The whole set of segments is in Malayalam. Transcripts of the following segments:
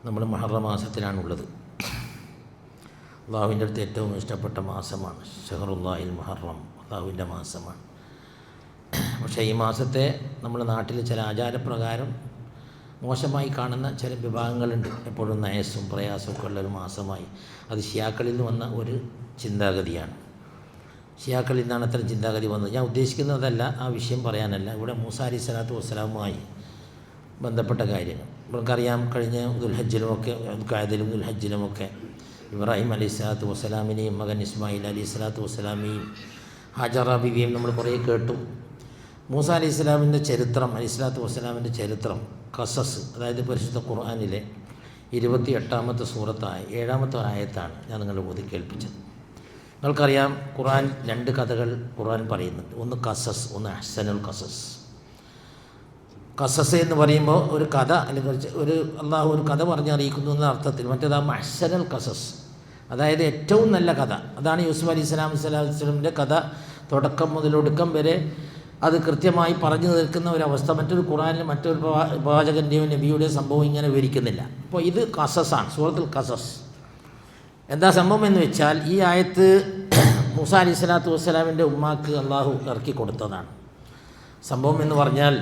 നമ്മൾ മുഹറം മാസത്തിലാണുള്ളത്. അള്ളാഹുവിൻ്റെ അടുത്ത് ഏറ്റവും ഇഷ്ടപ്പെട്ട മാസമാണ് ഷഹറുല്ലാഹിൽ മുഹറം, അള്ളാഹുവിൻ്റെ മാസമാണ്. പക്ഷേ ഈ മാസത്തെ നമ്മുടെ നാട്ടിൽ ചില ആചാരപ്രകാരം മോശമായി കാണുന്ന ചില വിഭാഗങ്ങളുണ്ട്. എപ്പോഴും നയസ്സും പ്രയാസമൊക്കെ ഉള്ളൊരു മാസമായി. അത് ഷിയാക്കളിൽ നിന്ന് വന്ന ഒരു ചിന്താഗതിയാണ്. ഷിയാക്കളിൽ നിന്നാണ് അത്തരം ചിന്താഗതി വന്നത്. ഞാൻ ഉദ്ദേശിക്കുന്നതല്ല, ആ വിഷയം പറയാനല്ല. ഇവിടെ മൂസാ അലൈഹി സ്വലാത്തു വസ്സലാമുമായി ബന്ധപ്പെട്ട കാര്യങ്ങൾ നമുക്കറിയാം. കഴിഞ്ഞ ദുൽഹജ്ജിലുമൊക്കെ ഖഅദിലും ദുൽഹജ്ജിലുമൊക്കെ ഇബ്രാഹിം അലൈഹി സ്വലാത്തു വസ്സലാമിനെയും മകൻ ഇസ്മായിൽ അലൈഹി സ്വലാത്തു വസ്സലാമിനെയും ഹാജറ ബിവിയെയും നമ്മൾ കുറേ കേട്ടു. മൂസാ അലൈഹി സ്വലാമിൻ്റെ ചരിത്രം, അലൈഹി സ്വലാത്തു വസ്സലാമിൻ്റെ ചരിത്രം ഖസസ്, അതായത് പരിശുദ്ധ ഖുർആനിലെ 28-ാമത്തെ സൂറത്തായ 7-ാമത്തെ ആയത്താണ് ഞാൻ നിങ്ങളെ ഓതി കേൾപ്പിച്ചത്. നിങ്ങൾക്കറിയാം, ഖുർആൻ 2 കഥകൾ ഖുർആൻ പറയുന്നുണ്ട്. ഒന്ന് ഖസസ്, ഒന്ന് അഹ്സനുൽ ഖസസ്. ഖസസ് എന്ന് പറയുമ്പോൾ ഒരു കഥ, അല്ലെങ്കിൽ ഒരു അള്ളാഹു ഒരു കഥ പറഞ്ഞറിയിക്കുന്നു എന്ന അർത്ഥത്തിൽ. മറ്റേതാകുമ്പോൾ അഹ്സനുൽ ഖസസ്, അതായത് ഏറ്റവും നല്ല കഥ. അതാണ് യൂസുഫ് അലൈഹി സ്വലാമിൻ്റെ കഥ. തുടക്കം മുതൽ ഒടുക്കം വരെ അത് കൃത്യമായി പറഞ്ഞു തീർക്കുന്ന ഒരവസ്ഥ മറ്റൊരു ഖുർആനിൽ മറ്റൊരു പ്രവാചകൻ്റെയോ നബിയുടെയോ സംഭവം ഇങ്ങനെ വിവരിക്കുന്നില്ല. അപ്പോൾ ഇത് ഖസസാണ്, സൂറത്തുൽ ഖസസ്. എന്താ സംഭവം എന്ന് വെച്ചാൽ, ഈ ആയത്ത് മൂസാ അലൈഹി സ്വലാത്തു വസ്സലാമിൻ്റെ ഉമ്മാക്ക് അള്ളാഹു ഇറക്കി കൊടുത്തതാണ്. സംഭവം എന്ന് പറഞ്ഞാൽ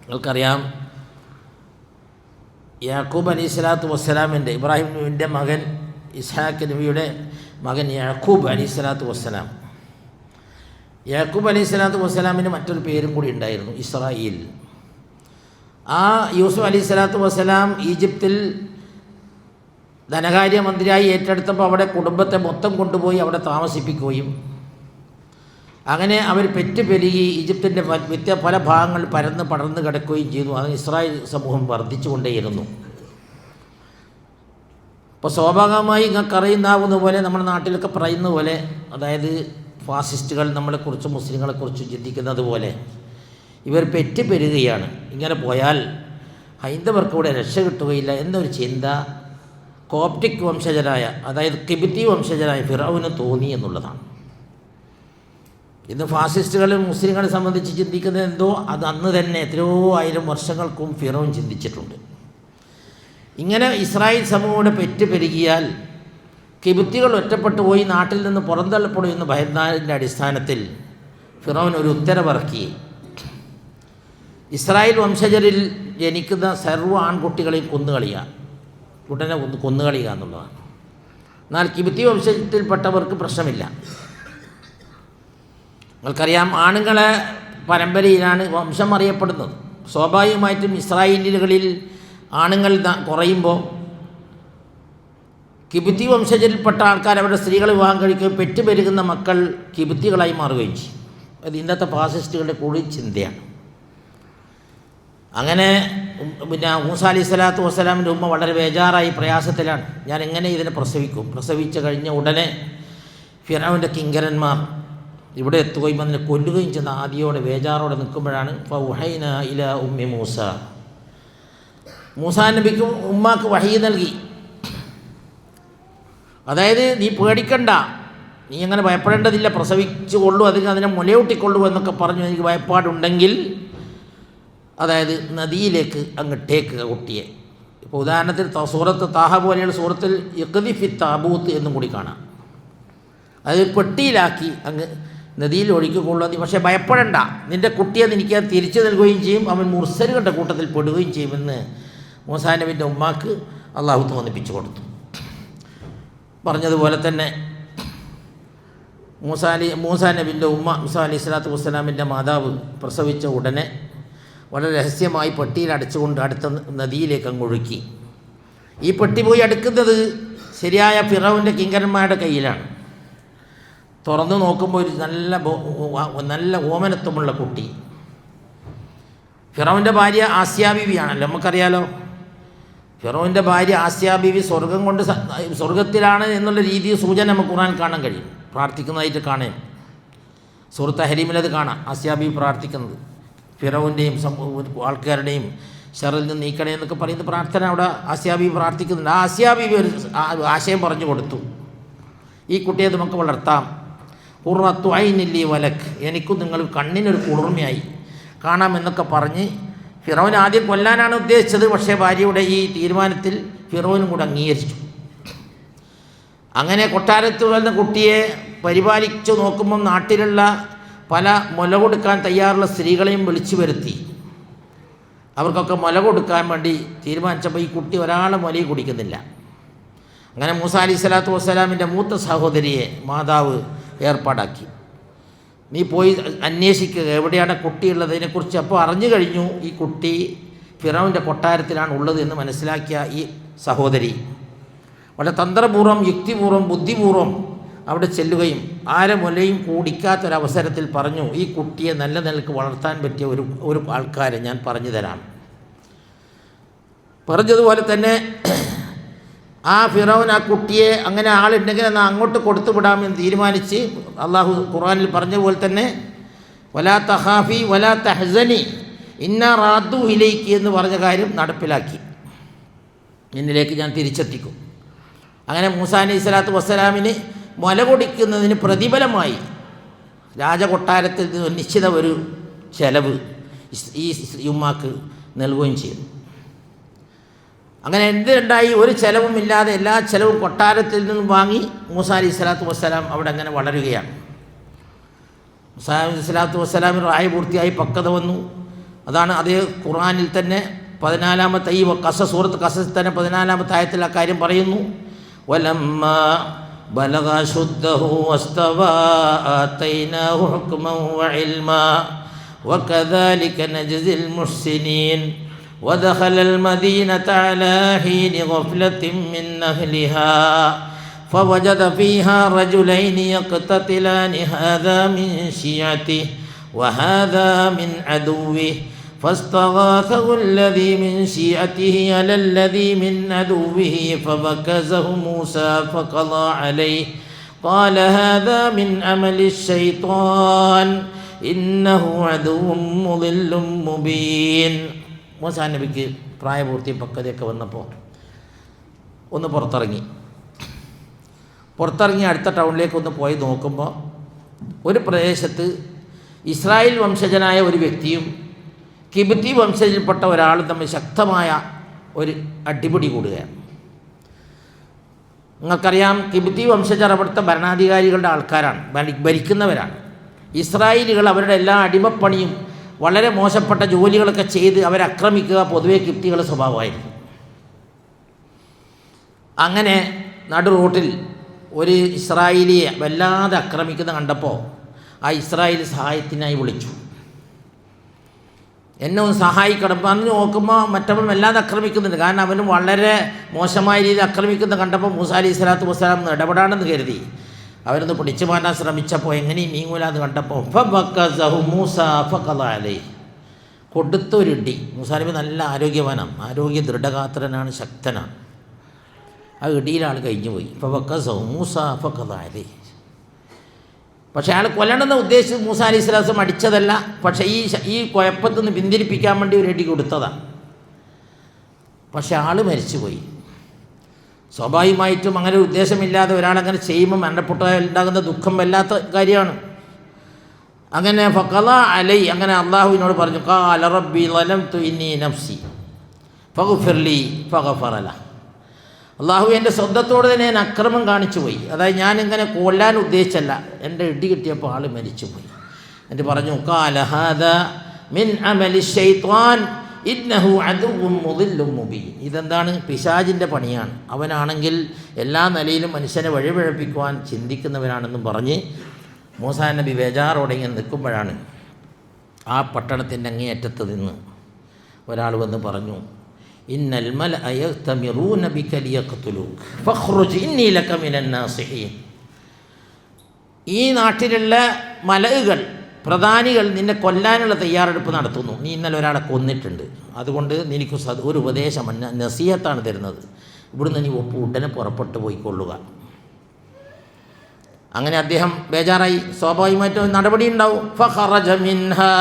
നിങ്ങൾക്കറിയാം, യാക്കൂബ് അലൈഹി സ്വലാത്തു വസ്സലാമിൻ്റെ, ഇബ്രാഹിം നബിയുടെ മകൻ ഇസ്ഹാഖ് നബിയുടെ മകൻ യാക്കൂബ് അലൈഹി സ്വലാത്തു വസ്സലാം. യാക്കൂബ് അലൈഹി സ്വലാത്തു വസ്സലാമിന് മറ്റൊരു പേരും കൂടി ഉണ്ടായിരുന്നു, ഇസ്രായേൽ. ആ യൂസുഫ് അലൈഹി സ്വലാത്തു വസ്സലാം ഈജിപ്തിൽ ധനകാര്യമന്ത്രിയായി ഏറ്റെടുത്തപ്പോൾ അവിടെ കുടുംബത്തെ മൊത്തം കൊണ്ടുപോയി അവിടെ താമസിപ്പിക്കുകയും അങ്ങനെ അവർ പെറ്റുപെരുകി ഈജിപ്തിൻ്റെ പല ഭാഗങ്ങൾ പടർന്ന് കിടക്കുകയും ചെയ്തു. അത് ഇസ്രായേൽ സമൂഹം വർദ്ധിച്ചുകൊണ്ടേയിരുന്നു. അപ്പോൾ സ്വാഭാവികമായി നിങ്ങൾക്കറിയുന്നാവുന്ന പോലെ നമ്മുടെ നാട്ടിലൊക്കെ പറയുന്ന പോലെ, അതായത് ഫാസിസ്റ്റുകൾ നമ്മളെക്കുറിച്ചും മുസ്ലിങ്ങളെക്കുറിച്ചും ചിന്തിക്കുന്നത് പോലെ ഇവർ പെറ്റുപെരുകയാണ്. ഇങ്ങനെ പോയാൽ ഹൈന്ദവർക്ക് ഇവിടെ രക്ഷ കിട്ടുകയില്ല എന്നൊരു ചിന്ത കോപ്റ്റിക് വംശജരായ, അതായത് കിബിത്തി വംശജരായ ഫിറഔന് തോന്നി എന്നുള്ളതാണ്. ഇന്ന് ഫാസിസ്റ്റുകൾ മുസ്ലിങ്ങളെ സംബന്ധിച്ച് ചിന്തിക്കുന്നത് എന്തോ അത് അന്ന് തന്നെ എത്രയോ 1000 വർഷങ്ങൾക്കും ഫിറൗൻ ചിന്തിച്ചിട്ടുണ്ട്. ഇങ്ങനെ ഇസ്രായേൽ സമൂഹം പെറ്റുപെരുകിയാൽ കിബിത്തികൾ ഒറ്റപ്പെട്ടു പോയി നാട്ടിൽ നിന്ന് പുറന്തള്ളപ്പെടും എന്ന് ഭയന്നതിൻ്റെ അടിസ്ഥാനത്തിൽ ഫിറൗൻ ഒരു ഉത്തരവിറക്കി. ഇസ്രായേൽ വംശജരിൽ ജനിക്കുന്ന സർവ്വ ആൺകുട്ടികളെയും കൊന്നുകളയുക, ഉടനെ കൊന്നുകളയുക എന്നുള്ളതാണ്. എന്നാൽ കിബിത്തി വംശത്തിൽപ്പെട്ടവർക്ക് പ്രശ്നമില്ല. നിങ്ങൾക്കറിയാം, ആണുങ്ങളെ പരമ്പരയിലാണ് വംശം അറിയപ്പെടുന്നത്. സ്വാഭാവികമായിട്ടും ഇസ്രായേലികളിൽ ആണുങ്ങൾ കുറയുമ്പോൾ കിബിത്തി വംശജരിൽപ്പെട്ട ആൾക്കാർ അവരുടെ സ്ത്രീകളെ വിവാഹം കഴിക്കുകയും പെറ്റുപെരുകുന്ന മക്കൾ കിബിത്തികളായി മാറുകയും ചെയ്യും. അത് ഇന്നത്തെ ഫാസിസ്റ്റുകളുടെ കൂടി ചിന്തയാണ്. അങ്ങനെ പിന്നെ മൂസാ അലൈഹി സ്വലാത്തു വസ്സലാമിൻ്റെ ഉമ്മ വളരെ ബേജാറായി, പ്രയാസത്തിലാണ്. ഞാൻ എങ്ങനെ ഇതിനെ പ്രസവിക്കും? പ്രസവിച്ച് കഴിഞ്ഞ ഉടനെ ഫിറഔൻ്റെ കിങ്കരന്മാർ ഇവിടെ എത്തുകയും അതിനെ കൊല്ലുകയും ചെയ്യുന്ന ആദിയോടെ ബേജാറോടെ നിൽക്കുമ്പോഴാണ് ഫൗഹൈന ഇലാ ഉമ്മി മൂസ, മൂസാ നബിക്ക് ഉമ്മാക്ക് വഹീ നൽകി. അതായത്, നീ പേടിക്കണ്ട, നീ അങ്ങനെ ഭയപ്പെടേണ്ടതില്ല, പ്രസവിച്ചു കൊള്ളൂ, അതിനെ മുലയൂട്ടിക്കൊള്ളൂ എന്നൊക്കെ പറഞ്ഞു. എനിക്ക് ഭയപ്പാടുണ്ടെങ്കിൽ അതായത് നദിയിലേക്ക് അങ്ങോട്ടേക്ക് കുട്ടിയെ. ഇപ്പോൾ ഉദാഹരണത്തിന് സൂറത്ത് താഹ പോലെയുള്ള സൂറത്തിൽ യഖ്ദിഫി താബൂത്ത് എന്നും കൂടി കാണാം. അത് പെട്ടിയിലാക്കി അങ്ങ് നദിയിൽ ഒഴുക്കിക്കൊള്ളു. പക്ഷേ ഭയപ്പെടേണ്ട, നിൻ്റെ കുട്ടിയെ എനിക്ക് തിരിച്ചു നൽകുകയും ചെയ്യും, അവൻ മുർസലുകളുടെ കൂട്ടത്തിൽ പെടുകയും ചെയ്യുമെന്ന് മൂസാ നബിൻ്റെ ഉമ്മാക്ക് അള്ളാഹു തോന്നിപ്പിച്ചു പറഞ്ഞതുപോലെ തന്നെ മൂസാ നബിൻ്റെ ഉമ്മ മൂസാ അലൈഹി സ്വലാത്തു വസ്സലാമിൻ്റെ മാതാവ് പ്രസവിച്ച ഉടനെ വളരെ രഹസ്യമായി പെട്ടിയിൽ അടച്ചുകൊണ്ട് അടുത്ത നദിയിലേക്ക് അങ്ങ് ഒഴുക്കി. ഈ പെട്ടി പോയി അടുക്കുന്നത് ശരിയായ ഫിറൗൻ്റെ കിങ്കരന്മാരുടെ കയ്യിലാണ്. തുറന്നു നോക്കുമ്പോൾ ഒരു നല്ല ഓമനത്വമുള്ള കുട്ടി. ഫിറൗൻ്റെ ഭാര്യ ആസിയാ ബീവിയാണല്ലോ, നമുക്കറിയാലോ. ഫിറൗൻ്റെ ഭാര്യ ആസിയാ ബീവി സ്വർഗത്തിലാണ് എന്നുള്ള രീതിയിൽ സൂചന നമുക്ക് ഖുർആൻ കാണാൻ കഴിയും. പ്രാർത്ഥിക്കുന്നതായിട്ട് കാണാൻ സൂറത്ത് ഹരീമിലത് കാണാം. ആസിയാ ബീവി പ്രാർത്ഥിക്കുന്നത് ഫിറൗൻ്റെയും ആൾക്കാരുടെയും ഷറിൽ നിന്ന് നീക്കണേ എന്നൊക്കെ പറയുന്ന പ്രാർത്ഥന അവിടെ ആസിയാ ബീവി പ്രാർത്ഥിക്കുന്നുണ്ട്. ആ ആസിയാ ബീവി ഒരു ആശയം പറഞ്ഞു കൊടുത്തു, ഈ കുട്ടിയെ നമുക്ക് വളർത്താം. ഖുർറത്തു ഐനില്ലി വലക്, എനിക്കും നിങ്ങൾ കണ്ണിനൊരു കുളിർമയായി കാണാമെന്നൊക്കെ പറഞ്ഞ് ഫിറോൻ ആദ്യം കൊല്ലാനാണ് ഉദ്ദേശിച്ചത്. പക്ഷേ ഭാര്യയുടെ ഈ തീരുമാനത്തിൽ ഫിറോനും കൂടെ അംഗീകരിച്ചു. അങ്ങനെ കൊട്ടാരത്തിൽ വന്ന കുട്ടിയെ പരിപാലിച്ചു നോക്കുമ്പം നാട്ടിലുള്ള പല മുല കൊടുക്കാൻ തയ്യാറുള്ള സ്ത്രീകളെയും വിളിച്ചു വരുത്തി. അവർക്കൊക്കെ മുല കൊടുക്കാൻ വേണ്ടി തീരുമാനിച്ചപ്പോൾ ഈ കുട്ടി ഒരാളെ മുലയും കുടിക്കുന്നില്ല. അങ്ങനെ മൂസ അലൈഹി സ്വലാത്തു വസ്സലാമിൻ്റെ മൂത്ത സഹോദരിയെ മാതാവ് ഏർപ്പാടാക്കി. നീ പോയി അന്വേഷിക്കുക എവിടെയാണ് കുട്ടിയുള്ളതിനെക്കുറിച്ച്. അപ്പോൾ അറിഞ്ഞു കഴിഞ്ഞു ഈ കുട്ടി ഫിറോൻ്റെ കൊട്ടാരത്തിലാണ് ഉള്ളത് എന്ന് മനസ്സിലാക്കിയ ഈ സഹോദരി വളരെ തന്ത്രപൂർവ്വം, യുക്തിപൂർവ്വം, ബുദ്ധിപൂർവ്വം അവിടെ ചെല്ലുകയും ആരെ മുലയും കുടിക്കാത്തൊരവസരത്തിൽ പറഞ്ഞു, ഈ കുട്ടിയെ നല്ല നിലക്ക് വളർത്താൻ പറ്റിയ ഒരു ആൾക്കാരെ ഞാൻ പറഞ്ഞു തരാം. പറഞ്ഞതുപോലെ തന്നെ ആ ഫിറോൻ ആ കുട്ടിയെ അങ്ങനെ ആളുണ്ടെങ്കിൽ എന്നാൽ അങ്ങോട്ട് കൊടുത്തു വിടാമെന്ന് തീരുമാനിച്ച് അള്ളാഹു ഖുർആനിൽ പറഞ്ഞ പോലെ തന്നെ വലാ തഖാഫി വലാ തഹ്സനി ഇന്നാ റാദ്ദു ഇലൈക്ക് എന്ന് പറഞ്ഞ കാര്യം നടപ്പിലാക്കി. എന്നിലേക്ക് ഞാൻ തിരിച്ചെത്തിക്കും. അങ്ങനെ മൂസ അലൈഹി സ്വലാത്തു വസ്സലാമിന് മുല കൊടുക്കുന്നതിന് പ്രതിഫലമായി രാജകൊട്ടാരത്തിൽ നിന്ന് നിശ്ചിത ഒരു ചെലവ് ഈ ഉമ്മാക്ക് നൽകുകയും ചെയ്തു. അങ്ങനെ എന്തുണ്ടായി? ഒരു ചെലവുമില്ലാതെ എല്ലാ ചെലവും കൊട്ടാരത്തിൽ നിന്നും വാങ്ങി മൂസ അലൈഹി സ്വലാത്തു വസ്സലാം അവിടെ അങ്ങനെ വളരുകയാണ്. മൂസ അലൈഹി സ്വലാത്തു വസ്സലാമിന് പ്രായപൂർത്തിയായി പക്വത വന്നു. അതാണ് അതേ ഖുർആനിൽ തന്നെ 14-ാമത്തെ ഈ സൂറത്ത് ഖസസിൽ തന്നെ 14-ാമത്തെ ആയത്തിൽ ആ കാര്യം പറയുന്നു. വലമ്മാ ബലഗ അശുദ്ധഹു വസ്തവാ ആതൈനാഹു ഹുക്മൻ വഇൽമാ വകദാലിക നജ്സിൽ മുഹ്സിനീൻ ودخل المدينة على حين غفلة من أهلها فوجد فيها رجلين يقتتلان هذا من شيعته وهذا من عدوه فاستغاثه الذي من شيعته على الذي من عدوه فوكزه موسى فقضى عليه قال هذا من عمل الشيطان إنه عدو مضل مبين. മൂസാ നബിക്ക് പ്രായപൂർത്തി പക്വതയൊക്കെ വന്നപ്പോൾ ഒന്ന് പുറത്തിറങ്ങി അടുത്ത ടൗണിലേക്ക് ഒന്ന് പോയി നോക്കുമ്പോൾ ഒരു പ്രദേശത്ത് ഇസ്രായേൽ വംശജനായ ഒരു വ്യക്തിയും കിബിത്തി വംശജയിൽപ്പെട്ട ഒരാളും തമ്മിൽ ശക്തമായ ഒരു അടിപിടി കൂടുകയാണ്. നിങ്ങൾക്കറിയാം, കിബിത്തി വംശജർ അവിടുത്തെ ഭരണാധികാരികളുടെ ആൾക്കാരാണ്, ഭരിക്കുന്നവരാണ്. ഇസ്രായേലികൾ അവരുടെ എല്ലാ അടിമപ്പണിയും വളരെ മോശപ്പെട്ട ജോലികളൊക്കെ ചെയ്ത് അവരെ ആക്രമിക്കുക പൊതുവെ കിബിത്തികളുടെ സ്വഭാവമായിരുന്നു. അങ്ങനെ നടു റോട്ടിൽ ഒരു ഇസ്രായേലിയെ വല്ലാതെ ആക്രമിക്കുന്ന കണ്ടപ്പോൾ ആ ഇസ്രായേൽ സഹായത്തിനായി വിളിച്ചു. എന്നെ ഒന്ന് സഹായിക്കണം. പറഞ്ഞു നോക്കുമ്പോൾ മറ്റവൻ വല്ലാതെ ആക്രമിക്കുന്നുണ്ട്. കാരണം അവനും വളരെ മോശമായ രീതിയിൽ ആക്രമിക്കുന്ന കണ്ടപ്പോൾ മൂസ അലൈഹി സ്വലാത്തു വസ്സലാം ഇടപെടാണെന്ന് കരുതി അവരൊന്ന് പിടിച്ചു മാറ്റാൻ ശ്രമിച്ചപ്പോൾ എങ്ങനെയും നീങ്ങൂലാന്ന് കണ്ടപ്പോൾ മൂസ ഫഖദ അലൈഹി കൊടുത്തൊരിടി. മൂസാ നബി നല്ല ആരോഗ്യവാനാണ്, ആരോഗ്യ ദൃഢഗാത്രനാണ്, ശക്തനാണ്. ആ ഇടിയിലാൾ കഴിഞ്ഞു പോയി. മൂസ ഫഖദ അലൈഹി. പക്ഷേ അയാൾ കൊല്ലണമെന്ന് ഉദ്ദേശിച്ച് മൂസ അലൈഹി സ്വലാം അടിച്ചതല്ല. പക്ഷേ ഈ കുഴപ്പത്തിൽ നിന്ന് പിന്തിരിപ്പിക്കാൻ വേണ്ടി ഒരു ഇടി കൊടുത്തതാണ്. പക്ഷെ ആൾ മരിച്ചുപോയി. സ്വാഭാവികമായിട്ടും അങ്ങനെ ഒരു ഉദ്ദേശമില്ലാതെ ഒരാളങ്ങനെ ചെയ്യുമ്പോൾ മരണപ്പെട്ടാൽ ഉണ്ടാകുന്ന ദുഃഖം വല്ലാത്ത കാര്യമാണ്. അങ്ങനെ ഫഖദ അലൈ, അങ്ങനെ അള്ളാഹുവിനോട് പറഞ്ഞു, ഖാല റബ്ബി ളലംതു ഇന്നി നഫ്സി ഫഗ്ഫിർ ലി ഫഗ്ഫറ ലഹു. അള്ളാഹു എൻ്റെ സ്വന്തത്തോട് തന്നെ ഞാൻ അക്രമം കാണിച്ചു പോയി. അതായത് ഞാനിങ്ങനെ കൊല്ലാൻ ഉദ്ദേശിച്ചല്ല, എൻ്റെ ഇടി കിട്ടിയപ്പോൾ ആൾ മരിച്ചുപോയി. എന്നിട്ട് പറഞ്ഞു, ഖാല ഹാദാ മിൻ അമലി ശൈത്വാൻ ഇന്നഹു അദുവ്വുൻ മുദില്ലുൻ മുബീൻ. ഇതെന്താണ്? പിശാചിൻ്റെ പണിയാണ്. അവനാണെങ്കിൽ എല്ലാ നിലയിലും മനുഷ്യനെ വഴിപിഴപ്പിക്കുവാൻ ചിന്തിക്കുന്നവനാണെന്നും പറഞ്ഞ് മൂസാ നബി ബേജാറോടെ ഇങ്ങനെ നിൽക്കുമ്പോഴാണ് ആ പട്ടണത്തിൻ്റെ അങ്ങേയറ്റത്ത് നിന്ന് ഒരാൾ വന്ന് പറഞ്ഞു, ഇന്നൽ മലഅ യഗ്തമിറൂന ബിക ലിയഖ്തുലൂക ഫഖ്റുജ് ഇന്നി ലക മിനൻ നാസിഹീൻ. ഈ നാട്ടിലുള്ള മലകൾ, പ്രധാനികൾ നിന്നെ കൊല്ലാനുള്ള തയ്യാറെടുപ്പ് നടത്തുന്നു. നീ ഇന്നലെ ഒരാളെ കൊന്നിട്ടുണ്ട്, അതുകൊണ്ട് നിനക്ക് ഒരു ഉപദേശം നസീഹത്താണ് തരുന്നത്. ഇവിടുന്ന് നീ ഉടനെ പുറപ്പെട്ടു പോയിക്കൊള്ളുക. അങ്ങനെ അദ്ദേഹം ബേജാറായി. സ്വാഭാവികമായിട്ടും നടപടി ഉണ്ടാവും. ഫഖറജ മിൻഹാ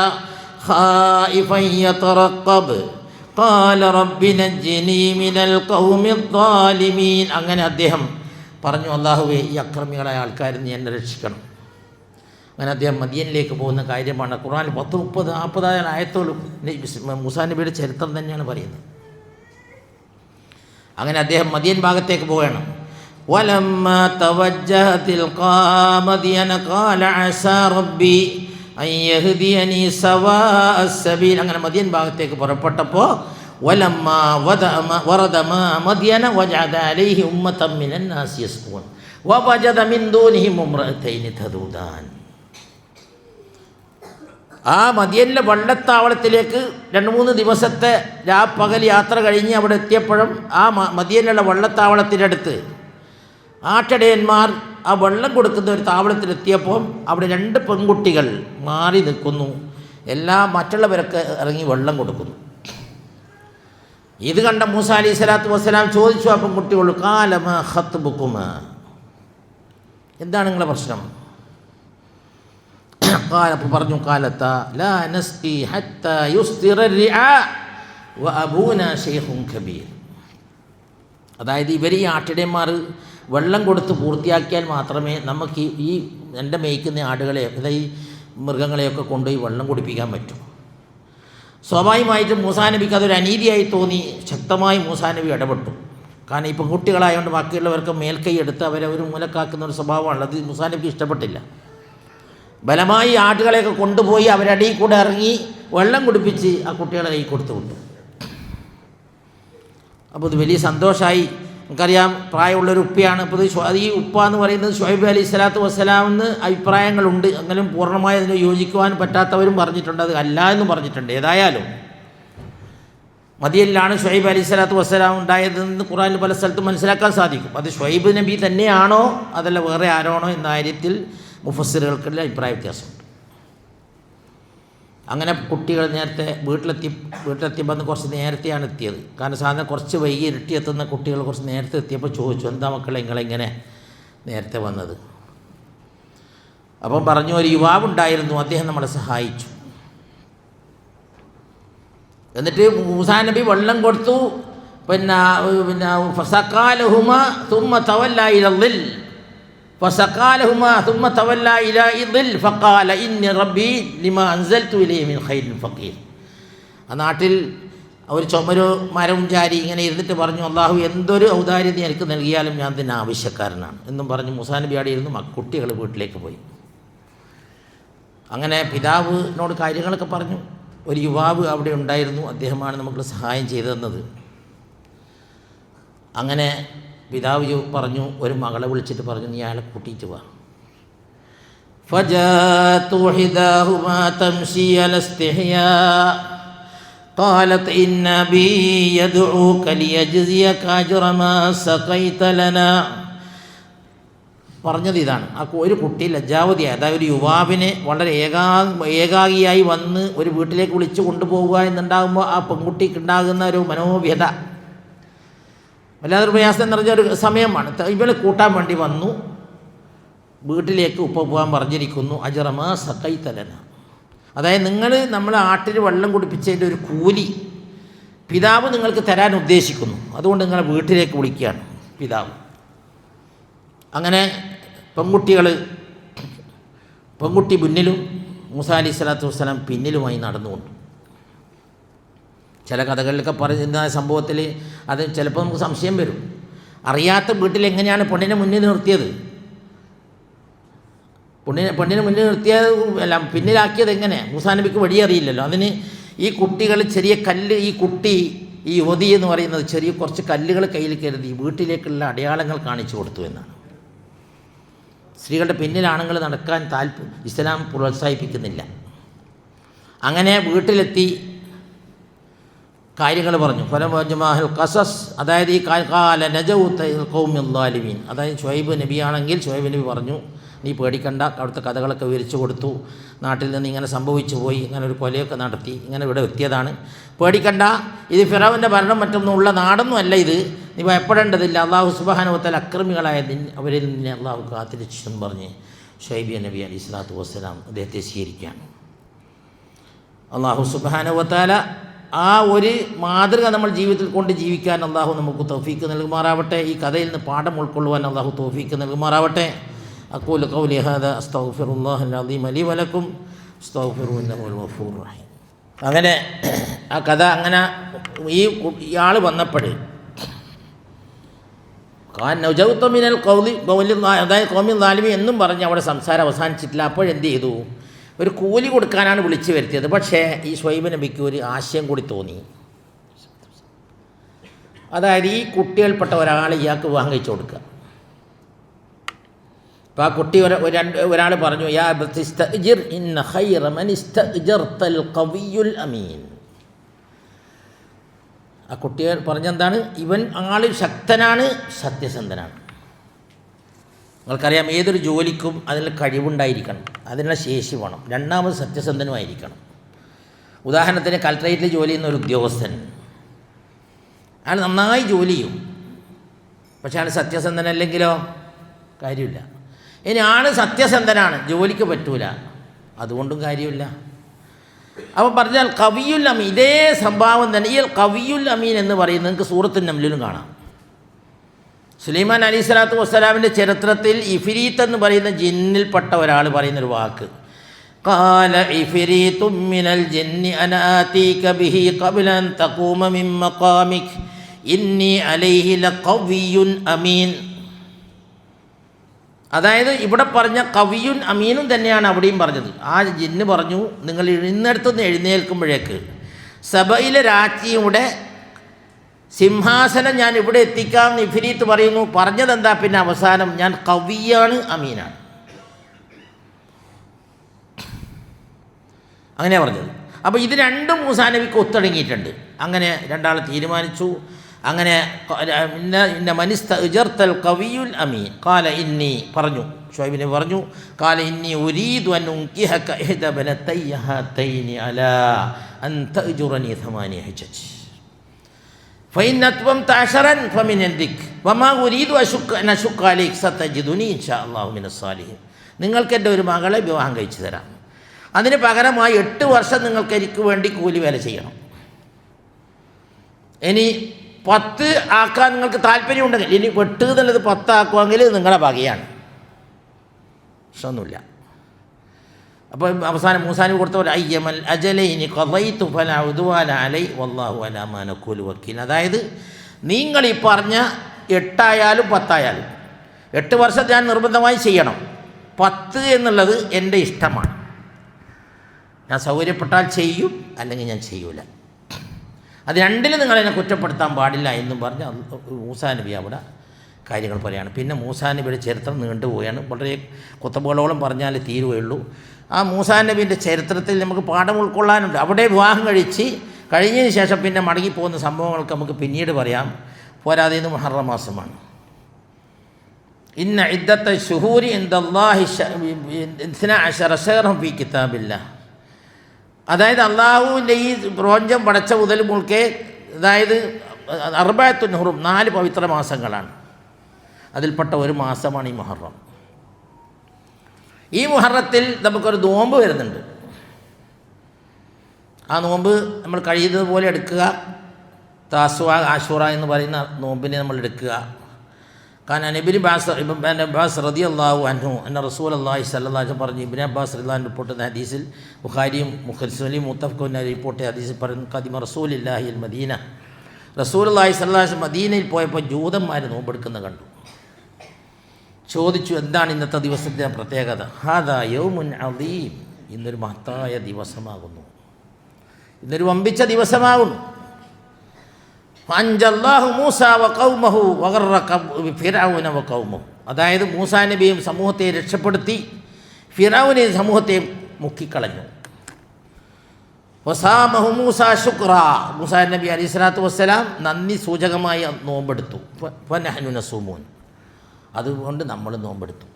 ഖായിഫൻ യതറഖബ് ഖാല റബ്ബി നജ്ജിനി മിനൽ ഖൗമി ദ്ദാലിമീൻ. അങ്ങനെ അദ്ദേഹം പറഞ്ഞു, അല്ലാഹുവേ, ഈ അക്രമികളായ ആൾക്കാരെ നീ എന്നെ രക്ഷിക്കണം. അങ്ങനെ അദ്ദേഹം മദിയനിലേക്ക് പോകുന്ന കാര്യമാണ് ഖുർആനിൽ 10, 30, 40 ആയത്തോളം മൂസാ നബിയുടെ ചരിത്രം തന്നെയാണ് പറയുന്നത്. അങ്ങനെ അദ്ദേഹം മദിയൻ ഭാഗത്തേക്ക് പോവുകയാണ്. വലമ്മാ തവജ്ജഹ തിൽഖാ മദിയന ഖാല അസാ റബ്ബി അൻ യഹ്ദിയനി സവാഅസ് സബീൽ. അങ്ങനെ മദിയൻ ഭാഗത്തേക്ക് പുറപ്പെട്ടപ്പോൾ വലമ്മാ വറദ മാ മദിയന വജഅല അലൈഹി ഉമ്മതൻ മിനൻ നാസി യസ്ഖൂൻ വവജദ മിൻ ദൂനിഹിം ഇംറഅതൈനി തദൂദാൻ. ആ മദിയനിലെ വള്ളത്താവളത്തിലേക്ക് 2-3 ദിവസത്തെ പകൽ യാത്ര കഴിഞ്ഞ് അവിടെ എത്തിയപ്പോഴും ആ മദിയനിലുള്ള വള്ളത്താവളത്തിനടുത്ത് ആട്ടിടയന്മാർ ആ വെള്ളം കൊടുക്കുന്ന ഒരു താവളത്തിലെത്തിയപ്പോൾ അവിടെ 2 പെൺകുട്ടികൾ മാറി നിൽക്കുന്നു. മറ്റുള്ളവരൊക്കെ ഇറങ്ങി വെള്ളം കൊടുക്കുന്നു. ഇത് കണ്ട മൂസാ അലൈഹി സ്വലാത്തു വസ്സലാം ചോദിച്ചു ആ പെൺകുട്ടികളോട്, കാലമ ഖത്ബുകുമ, എന്താണ് നിങ്ങളുടെ പ്രശ്നം? അപ്പോൾ പറഞ്ഞു, കാലത്ത ലാ നസ്ഖി ഹത്താ യുസ്തിറ റിആ വ അബൂന ശൈഖുൻ കബീർ. അതായത് ഇവർ ഈ ആട്ടിടയന്മാർ വെള്ളം കൊടുത്ത് പൂർത്തിയാക്കിയാൽ മാത്രമേ നമുക്ക് ഈ എൻ്റെ മേയ്ക്കുന്ന ആടുകളെ, അതായത് ഈ മൃഗങ്ങളെയൊക്കെ കൊണ്ടുപോയി വെള്ളം കുടിപ്പിക്കാൻ പറ്റും. സ്വാഭാവികമായിട്ടും മൂസാ നബിക്ക് അതൊരു അനീതിയായി തോന്നി. ശക്തമായി മൂസാ നബി ഇടപെട്ടു. കാരണം ഈ പെൺകുട്ടികളായതുകൊണ്ട് ബാക്കിയുള്ളവർക്ക് മേൽക്കൈ എടുത്ത് അവരെ ഒരു മൂലക്കാക്കുന്ന ഒരു സ്വഭാവമാണ്. അത് മൂസാ നബിക്ക് ഇഷ്ടപ്പെട്ടില്ല. ബലമായി ആടുകളെയൊക്കെ കൊണ്ടുപോയി അവരടിയിൽ കൂടെ ഇറങ്ങി വെള്ളം കുടിപ്പിച്ച് ആ കുട്ടികളെ കൈ കൊടുത്തു വിട്ടു. അപ്പോൾ ഇത് വലിയ സന്തോഷമായി. നമുക്കറിയാം, പ്രായമുള്ളൊരു ഉപ്പയാണ്. അപ്പോൾ ഈ ഉപ്പ എന്ന് പറയുന്നത് ഷുഐബ് അലൈഹി സ്വലാത്തു വസ്സലാമെന്ന് അഭിപ്രായങ്ങളുണ്ട്. അങ്ങനെ പൂർണ്ണമായി അതിന് യോജിക്കുവാൻ പറ്റാത്തവരും പറഞ്ഞിട്ടുണ്ട്, അത് അല്ല എന്നും പറഞ്ഞിട്ടുണ്ട്. ഏതായാലും മദിയനിലാണ് ഷുഐബ് അലൈഹി സ്വലാത്തു വസ്സലാം ഉണ്ടായതെന്ന് ഖുർആനിൽ പല സ്ഥലത്തും മനസ്സിലാക്കാൻ സാധിക്കും. അത് ഷുഐബ് നബി തന്നെയാണോ അതല്ല വേറെ ആരാണോ എന്ന കാര്യത്തിൽ മുഫസ്സിറുകൾക്കുള്ള അഭിപ്രായ വ്യത്യാസമുണ്ട്. അങ്ങനെ കുട്ടികൾ നേരത്തെ വീട്ടിലെത്തിയപ്പോൾ അന്ന് കുറച്ച് നേരത്തെയാണ് എത്തിയത്. കാരണം സാധാരണ കുറച്ച് വൈകി ഇരുട്ടിയെത്തുന്ന കുട്ടികൾ കുറച്ച് നേരത്തെ എത്തിയപ്പോൾ ചോദിച്ചു, എന്താ മക്കളെ നിങ്ങളിങ്ങനെ നേരത്തെ വന്നത്? അപ്പം പറഞ്ഞു, ഒരു യുവാവുണ്ടായിരുന്നു, അദ്ദേഹം നമ്മളെ സഹായിച്ചു. എന്നിട്ട് മൂസാ നബി വെള്ളം കൊടുത്തു. പിന്നെ ഫസഖാലഹുമ തുമ്മ തവല്ല ഇലൽ فسقالهما ثم تولى إلى إذل فقال إن ربي لما أنزلت إليه من خير فقير. ആ നാട്ടിൽ ഒരു ചുമരു മരവും ചാരി ഇങ്ങനെ ഇരുന്നിട്ട് പറഞ്ഞു, അള്ളാഹു എന്തൊരു ഔദാര്യം എനിക്ക് നൽകിയാലും ഞാൻ തന്നെ ആവശ്യക്കാരനാണ് എന്നും പറഞ്ഞ് മൂസാ നബി അവിടെ ഇരുന്ന് കുട്ടികൾ വീട്ടിലേക്ക് പോയി. അങ്ങനെ പിതാവിനോട് കാര്യങ്ങളൊക്കെ പറഞ്ഞു. ഒരു യുവാവ് അവിടെ ഉണ്ടായിരുന്നു, അദ്ദേഹമാണ് നമുക്ക് സഹായം ചെയ്തു തന്നത്. അങ്ങനെ പിതാവ് പറഞ്ഞു, ഒരു മകളെ വിളിച്ചിട്ട് പറഞ്ഞു, നീ അയാളെ കൂട്ടിയിട്ട് വാ. فجاءت إحداهما تمشي على استحياء قالت إن أبي يدعوك ليجزيك أجر ما سقيت لنا. പറഞ്ഞത് ഇതാണ്, ആ ഒരു കുട്ടി ലജ്ജാവതിയായി, അതായത് ഒരു യുവാവിനെ വളരെ ഏകാഗിയായി വന്ന് ഒരു വീട്ടിലേക്ക് വിളിച്ചു കൊണ്ടുപോവുക എന്നുണ്ടാകുമ്പോൾ ആ പെൺകുട്ടിക്ക് ഉണ്ടാകുന്ന ഒരു മനോവ്യത വല്ലാതൊരു പ്രയാസം നിറഞ്ഞ ഒരു സമയമാണ്. ഇവളെ കൂട്ടാൻ വേണ്ടി വന്നു. വീട്ടിലേക്ക് ഉപ്പ പോകാൻ പറഞ്ഞിരിക്കുന്നു. അജറമാ സഖൈതലന, അതായത് നമ്മൾ ആട്ടിൽ വെള്ളം കുടിപ്പിച്ചതിൻ്റെ ഒരു കൂലി പിതാവ് നിങ്ങൾക്ക് തരാൻ ഉദ്ദേശിക്കുന്നു, അതുകൊണ്ട് നിങ്ങളെ വീട്ടിലേക്ക് വിളിക്കുകയാണ് പിതാവ്. അങ്ങനെ പെൺകുട്ടി മുന്നിലും മൂസാ അലൈഹി സ്വലാത്തു വസ്സലാം പിന്നിലുമായി നടന്നുകൊണ്ട്. ചില കഥകളിലൊക്കെ പറയുന്ന സംഭവത്തിൽ അത് ചിലപ്പോൾ നമുക്ക് സംശയം വരും. അറിയാത്ത വീട്ടിൽ എങ്ങനെയാണ് പെണ്ണിനെ മുന്നിൽ നിർത്തിയത്? പെണ്ണിനെ മുന്നിൽ നിർത്തിയത് അല്ല, പിന്നിലാക്കിയത് എങ്ങനെ? മൂസാ നബിക്ക് വഴി അറിയില്ലല്ലോ. അതിന് ഈ കുട്ടികൾ ചെറിയ കല്ല്, ഈ യുവതി എന്ന് പറയുന്നത് ചെറിയ കുറച്ച് കല്ലുകൾ കയ്യിൽ കരുതി വീട്ടിലേക്കുള്ള അടയാളങ്ങൾ കാണിച്ചു കൊടുത്തു എന്നാണ്. സ്ത്രീകളുടെ പിന്നിൽ ആണുങ്ങൾ നടക്കാൻ ഇസ്ലാം പ്രോത്സാഹിപ്പിക്കുന്നില്ല. അങ്ങനെ വീട്ടിലെത്തി കാര്യങ്ങൾ പറഞ്ഞു. ഫലമജ്മാഹുൽ ഖസസ്, അതായത് ഈ കാല നജൗത ഖൗമിൽ ളാലിമീൻ, അതായത് ഷുഐബ് നബിയാണെങ്കിൽ ഷുഐബ് നബി പറഞ്ഞു, നീ പേടിക്കണ്ട, അവിടുത്തെ കഥകളൊക്കെ വിവരിച്ചു കൊടുത്തു. നാട്ടിൽ നിന്ന് ഇങ്ങനെ സംഭവിച്ചു പോയി, ഇങ്ങനെ ഒരു കൊലയൊക്കെ നടത്തി, ഇങ്ങനെ ഇവിടെ എത്തിയതാണ്, പേടിക്കണ്ട, ഇത് ഫിറൗൻ്റെ ഭരണം മറ്റൊന്നും ഉള്ള നാടൊന്നും അല്ല ഇത്, നീ ഭയപ്പെടേണ്ടതില്ല, അള്ളാഹു സുബ്ഹാനഹു വ തആല അക്രമികളായ അവരിൽ നിന്നെ അള്ളാഹു കാത്തിരക്ഷിച്ചെന്ന് പറഞ്ഞ് ഷുഐബ് നബി അലൈഹി സ്വലാത്തു വസ്സലാം അദ്ദേഹത്തെ സ്വീകരിക്കുകയാണ്. അള്ളാഹു സുബ്ഹാനഹു വ തആല ആ ഒരു മാതൃക നമ്മൾ ജീവിതത്തിൽ കൊണ്ട് ജീവിക്കാൻ അള്ളാഹു നമുക്ക് തൗഫീക്ക് നൽകുമാറാവട്ടെ. ഈ കഥയിൽ നിന്ന് പാഠം ഉൾക്കൊള്ളുവാൻ അള്ളാഹു തൗഫീക്ക് നൽകുമാറാവട്ടെ. അഖൂലു ഖൗലി ഹാദാ അസ്തഗ്ഫിറുല്ലാഹൽ അസീം ലി വലക്കും അസ്തഗ്ഫിറൂ ഇന്നഹു ഹുവൽ ഗഫൂറുർ റഹീം. അങ്ങനെ ആ കഥ അങ്ങനെ ഇയാൾ വന്നപ്പോൾ നൗജൗത്തമിനൽ കൗലി അതായത് കൗമി ദാലിമി എന്നും പറഞ്ഞ് അവിടെ സംസാരം അവസാനിച്ചിട്ടില്ല. അപ്പോഴെന്ത് ചെയ്തു? ഒരു കൂലി കൊടുക്കാനാണ് വിളിച്ചു വരുത്തിയത്. പക്ഷേ ഈ ശുഐബ് നബിക്ക് ഒരു ആശയം കൂടി തോന്നി. അതായത് ഈ കുട്ടികൾപ്പെട്ട ഒരാൾ ഇയാൾക്ക് വിവാഹം കഴിച്ചു കൊടുക്കുക. അപ്പോൾ ആ കുട്ടി ഒരാൾ പറഞ്ഞു, യാ ഇസ്തഅ്ജിർ ഇന്ന ഖൈറ മൻ ഇസ്തഅ്ജർതൽ ഖവിയ്യുൽ അമീൻ. ആ കുട്ടികൾ പറഞ്ഞെന്താണ്? ഇവൻ ആൾ ശക്തനാണ്, സത്യസന്ധനാണ്. നിങ്ങൾക്കറിയാം, ഏതൊരു ജോലിക്കും അതിന് കഴിവുണ്ടായിരിക്കണം, അതിനുള്ള ശേഷി വേണം. രണ്ടാമത് സത്യസന്ധനുമായിരിക്കണം. ഉദാഹരണത്തിന് കലക്ടറേറ്റിൽ ജോലി ചെയ്യുന്ന ഒരു ഉദ്യോഗസ്ഥൻ, അയാൾ നന്നായി ജോലി ചെയ്യും, പക്ഷെ അയാൾ സത്യസന്ധനല്ലെങ്കിലോ കാര്യമില്ല. ഇനി ആൾ സത്യസന്ധനാണ്, ജോലിക്ക് പറ്റൂല, അതുകൊണ്ടും കാര്യമില്ല. അപ്പോൾ പറഞ്ഞാൽ ഖവിയുൽ അമീൻ, ഇതേ സംഭവം തന്നെ ഈ ഖവിയുൽ അമീൻ എന്ന് പറയുന്നത് നിങ്ങൾക്ക് സൂറത്തുൻ നംലിലും കാണാം. സുലൈമാൻ അലൈഹി സ്വലാത്തു വസ്സലാമിൻ്റെ ചരിത്രത്തിൽ ഇഫ്രീത്ത് എന്ന് പറയുന്ന ജിന്നിൽപ്പെട്ട ഒരാൾ പറയുന്നൊരു വാക്ക്, ഖാല ഇഫ്രീത്തും മിനൽ ജിന്നി അന ആതീക ബിഹി ഖബ്ല അൻ തഖൂമ മിൻ മഖാമിക് ഇന്നി അലൈഹി ലഖവിയ്യുൻ അമീൻ. അതായത് ഇവിടെ പറഞ്ഞ കവിയുൻ അമീനും തന്നെയാണ് അവിടെയും പറഞ്ഞത്. ആ ജിന്ന് പറഞ്ഞു, നിങ്ങൾ ഇന്നടുത്തുനിന്ന് എഴുന്നേൽക്കുമ്പോഴേക്ക് സബയിലെ രാജ്ഞിയുടെ സിംഹാസനം ഞാൻ ഇവിടെ എത്തിക്കാം ഇഫ്രീത്ത് പറയുന്നു. പറഞ്ഞതെന്താ പിന്നെ അവസാനം? ഞാൻ കവിയാണ്, അമീനാണ്, അങ്ങനെയാണ് പറഞ്ഞത്. അപ്പോൾ ഇത് രണ്ടും മൂസാ നബിക്ക് ഒത്തടങ്ങിയിട്ടുണ്ട്. അങ്ങനെ രണ്ടാൾ തീരുമാനിച്ചു. അങ്ങനെ ഇന്ന മനിസ്തഅ്ജർതൽ ഖവിയ്യുൽ അമീൻ ഖാല ഇന്നി പറഞ്ഞു, ശുഐബിനെ പറഞ്ഞു, ഖാല ഇന്നി ഉരീദു അൻ ഉൻകിഹക ഇഹ്ദ ബനതയ്യ ഹാതൈനി അലാ അൻ തഅ്ജുറനി 8 ഹജ്ജ് ഫഇൻ അത്മംത 10 ഫമിൻ ഇൻദിക് വമാ ഉരീദു അൻ അശുക്ക അലൈക സതജിദുനി ഇൻഷാ അല്ലാഹു മിനസ് സാലിഹീൻ. നിങ്ങൾക്ക് എൻ്റെ ഒരു മകളെ വിവാഹം കഴിച്ചു തരാം, അതിന് പകരമായി 8 വർഷം നിങ്ങൾക്ക് എനിക്ക് വേണ്ടി കൂലി വേല ചെയ്യണം. ഇനി 10 ആക്കാൻ നിങ്ങൾക്ക് താല്പര്യമുണ്ടെങ്കിൽ, ഇനി 8 എന്നുള്ളത് 10 ആക്കുമെങ്കിൽ നിങ്ങളുടെ വകയാണ്, പ്രശ്നമൊന്നുമില്ല. അപ്പോൾ അവസാനം മൂസാനബി കൊടുത്ത പോലെ അയ്യമൽ അജലൈനി ഖളൈതു ഫലാ ഉദ്വാന അലൈ വല്ലാഹു അലാ മാ നഖൂലു വക്കീൽ. അതായത് നിങ്ങൾ ഈ പറഞ്ഞ 8 ആയാലും 10 ആയാലും 8 വർഷം ഞാൻ നിർബന്ധമായി ചെയ്യണം. 10 എന്നുള്ളത് എൻ്റെ ഇഷ്ടമാണ്, ഞാൻ സൗകര്യപ്പെട്ടാൽ ചെയ്യും, അല്ലെങ്കിൽ ഞാൻ ചെയ്യൂല. അത് രണ്ടിലും നിങ്ങളെന്നെ കുറ്റപ്പെടുത്താൻ പാടില്ല എന്നും പറഞ്ഞ് മൂസാ നബി അവിടെ കാര്യങ്ങൾ പറയുകയാണ്. പിന്നെ മൂസാ നബിയുടെ ചരിത്രം നീണ്ടുപോവുകയാണ്. വളരെ കുത്തബുകളോളം പറഞ്ഞാൽ തീരുകയുള്ളൂ. ആ മൂസാ നബീൻ്റെ ചരിത്രത്തിൽ നമുക്ക് പാഠം ഉൾക്കൊള്ളാനുണ്ട്. അവിടെ വിവാഹം കഴിഞ്ഞതിന് ശേഷം പിന്നെ മടങ്ങിപ്പോകുന്ന സംഭവങ്ങൾക്ക് നമുക്ക് പിന്നീട് പറയാം. പോരാതെ ഇത് മുഹറം മാസമാണ്. ഇന്ന ഇദ്ദത്ത ശുഹൂരി ഇൻദല്ലാഹി 12 ശഹ്റൻ ഫീ കിതാബില്ലാഹ്. അതായത് അള്ളാഹുവിൻ്റെ ഈ പ്രപഞ്ചം പടച്ച മുതൽ മുൾക്കെ, അതായത് 40 ഹുറും 4 പവിത്ര മാസങ്ങളാണ്. അതിൽപ്പെട്ട ഒരു മാസമാണ് ഈ മുഹറം. ഈ മുഹറത്തിൽ നമുക്കൊരു നോമ്പ് വരുന്നുണ്ട്. ആ നോമ്പ് നമ്മൾ കഴിയുന്നത് പോലെ എടുക്കുക. താസ്വാ ആശൂറ എന്ന് പറയുന്ന നോമ്പിനെ നമ്മൾ എടുക്കുക. കാരണം ഇബ്നു അബ്ബാസ് റളിയല്ലാഹു അൻഹു അന്ന റസൂലുള്ളാഹി സ്വല്ലല്ലാഹു അലൈഹി വസല്ലം പറഞ്ഞു. ഇബ്നു അബ്ബാസ് റളിയല്ലാഹു റിപ്പോർട്ട് ചെയ്യുന്ന ഹദീസിൽ ബുഖാരിയും മുസ്ലിമും മുത്തഫഖുൻ റിപ്പോർട്ട് ഹദീസിൽ പറയുന്നു, ഖദിമ റസൂലുള്ളാഹി അൽ മദീന, റസൂലുള്ളാഹി സ്വല്ലല്ലാഹു അലൈഹി വസല്ലം മദീനയിൽ പോയപ്പോൾ ജൂതന്മാർ നോമ്പെടുക്കുന്ന കണ്ടു. ചോദിച്ചു, എന്താണ് ഇന്നത്തെ ദിവസത്തിൻ്റെ പ്രത്യേകത? ഹാദാ യൗമുൻ അദീം, ഇന്നൊരു മഹത്തായ ദിവസമാകുന്നു, ഇന്നൊരു വമ്പിച്ച ദിവസമാകുന്നു. അൻജല്ലാഹു മൂസ വ ഖൗമഹു വഗറക ഫിർഔന വ ഖൗമഹു. അതായത് മൂസാ നബിയും സമൂഹത്തെ രക്ഷപ്പെടുത്തി, ഫിർഔനെയും സമൂഹത്തെയും മുക്കിക്കളഞ്ഞു. വസാമഹു മൂസ ശുക്ര, മൂസാ നബി അലൈഹി സ്വലാത്തു വസ്സലാം നന്ദി സൂചകമായി നോമ്പെടുത്തു. ഫനഹ്നു നസൂമൂൻ, അതുകൊണ്ട് നമ്മൾ നോമ്പെടുത്തു.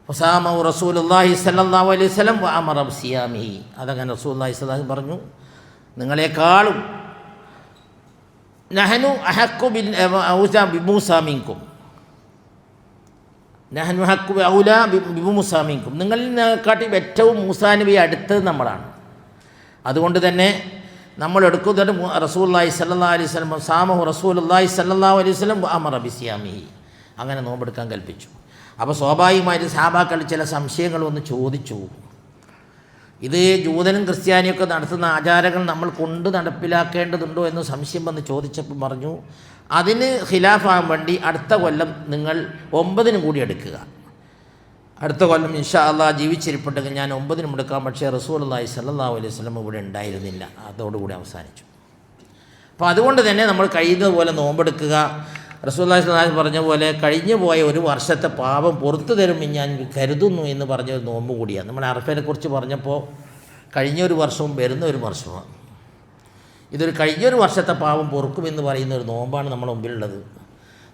വസാമഹു റസൂലുള്ളാഹി സ്വല്ലല്ലാഹു അലൈഹി വസല്ലം വ അമറ ബിസിയാമിഹി. അതങ്ങനെ റസൂലുള്ളാഹി സ്വല്ലല്ലാഹു അലൈഹി വസല്ലം പറഞ്ഞു, നിങ്ങളെക്കാളും നഹ്നു അഹഖു ബിൽ ഔലാ ബിമൂസാ മിൻകും, നഹ്നു അഹഖു ഔലാ ബിമൂസാ മിൻകും, നിങ്ങളെക്കാട്ടി ഏറ്റവും മൂസാ നബി അടുത്തത് നമ്മളാണ്. അതുകൊണ്ട് തന്നെ നമ്മൾ എടുക്കുന്നത് റസൂലുള്ളാഹി സ്വല്ലല്ലാഹു അലൈഹി വസല്ലം സാമഹു റസൂലുള്ളാഹി സ്വല്ലല്ലാഹു അലൈഹി വസല്ലം അമറ ബിസിയാമിഹി, അങ്ങനെ നോമ്പെടുക്കാൻ കൽപ്പിച്ചു. അപ്പോൾ സ്വാഭാവികമായിട്ട് സഹാബാക്കൾ ചില സംശയങ്ങൾ ഒന്ന് ചോദിച്ചു. ഇത് ജൂതനും ക്രിസ്ത്യാനിയൊക്കെ നടത്തുന്ന ആചാരങ്ങൾ നമ്മൾ കൊണ്ട് നടപ്പിലാക്കേണ്ടതുണ്ടോ എന്ന് സംശയം വന്ന് ചോദിച്ചപ്പോൾ പറഞ്ഞു, അതിന് ഖിലാഫാകാൻ വേണ്ടി അടുത്ത കൊല്ലം നിങ്ങൾ 9 കൂടി എടുക്കുക. അടുത്ത കൊല്ലം ഇൻഷാ അള്ളാഹ് ജീവിച്ചിരിപ്പുണ്ടെങ്കിൽ ഞാൻ 9 എടുക്കാം. പക്ഷേ റസൂലുള്ളാഹി സ്വല്ലല്ലാഹു അലൈഹി വസല്ലം ഇവിടെ ഉണ്ടായിരുന്നില്ല. അതോടുകൂടി അവസാനിച്ചു. അപ്പോൾ അതുകൊണ്ട് തന്നെ നമ്മൾ കഴിയുന്നത് പോലെ നോമ്പെടുക്കുക. റസൂലുള്ളാഹി സ്വല്ലല്ലാഹു അലൈഹി വസല്ലം പറഞ്ഞ പോലെ കഴിഞ്ഞു പോയ ഒരു വർഷത്തെ പാപം പുറത്തു തരും ഞാൻ കരുതുന്നു എന്ന് പറഞ്ഞ ഒരു നോമ്പ് കൂടിയാണ്. നമ്മൾ അറഫയെക്കുറിച്ച് പറഞ്ഞപ്പോൾ കഴിഞ്ഞൊരു വർഷവും വരുന്ന ഒരു വർഷമാണ്. ഇതൊരു കഴിഞ്ഞൊരു വർഷത്തെ പാപം പൊറുക്കുമെന്ന് പറയുന്ന ഒരു നോമ്പാണ് നമ്മുടെ മുമ്പിലുള്ളത്.